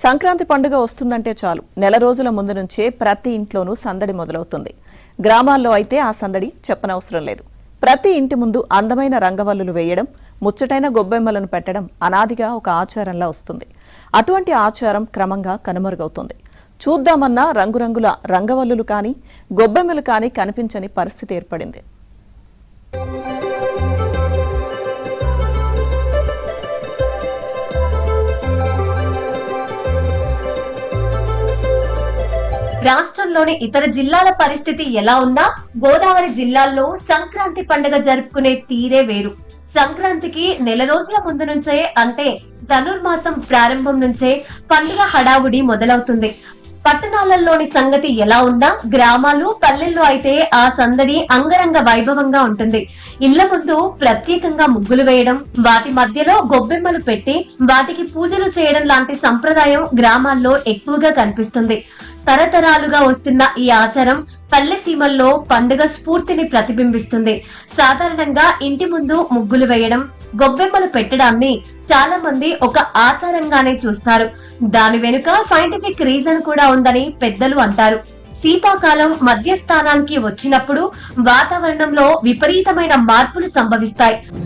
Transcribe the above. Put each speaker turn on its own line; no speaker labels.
సంక్రాంతి పండుగ వస్తుందంటే చాలు నెల రోజుల ముందు నుంచే ప్రతి ఇంట్లోనూ సందడి మొదలవుతుంది. గ్రామాల్లో అయితే ఆ సందడి చెప్పనవసరం లేదు. ప్రతి ఇంటి ముందు అందమైన రంగవల్లులు వేయడం, ముచ్చటైన గొబ్బెమ్మలను పెట్టడం అనాదిగా ఒక ఆచారంలా వస్తుంది. అటువంటి ఆచారం క్రమంగా కనుమరుగవుతుంది. చూద్దామన్నా రంగురంగుల రంగవల్లులు కానీ గొబ్బెమ్మలు కానీ కనిపించని పరిస్థితి ఏర్పడింది.
రాష్ట్రంలోని ఇతర జిల్లాల పరిస్థితి ఎలా ఉన్నా గోదావరి జిల్లాల్లో సంక్రాంతి పండుగ జరుపుకునే తీరే వేరు. సంక్రాంతికి నెల రోజుల ముందు నుంచే అంటే ధనుర్మాసం ప్రారంభం నుంచే పండుగ హడావుడి మొదలవుతుంది. పట్టణాలలోని సంగతి ఎలా ఉన్నా గ్రామాలు పల్లెల్లో అయితే ఆ సందడి అంగరంగ వైభవంగా ఉంటుంది. ఇళ్ల ముందు ప్రత్యేకంగా ముగ్గులు వేయడం, వాటి మధ్యలో గొబ్బెమ్మలు పెట్టి వాటికి పూజలు చేయడం లాంటి సంప్రదాయం గ్రామాల్లో ఎక్కువగా కనిపిస్తుంది. తరతరాలుగా వస్తున్న ఈ ఆచారం పల్లె సీమల్లో పండుగ స్ఫూర్తిని ప్రతిబింబిస్తుంది. సాధారణంగా ఇంటి ముందు ముగ్గులు వేయడం, గొబ్బెమ్మలు పెట్టడాన్ని చాలా మంది ఒక ఆచారంగానే చూస్తారు. దాని వెనుక సైంటిఫిక్ రీజన్ కూడా ఉందని పెద్దలు అంటారు. శీతాకాలం మధ్యస్థానానికి వచ్చినప్పుడు వాతావరణంలో విపరీతమైన మార్పులు సంభవిస్తాయి.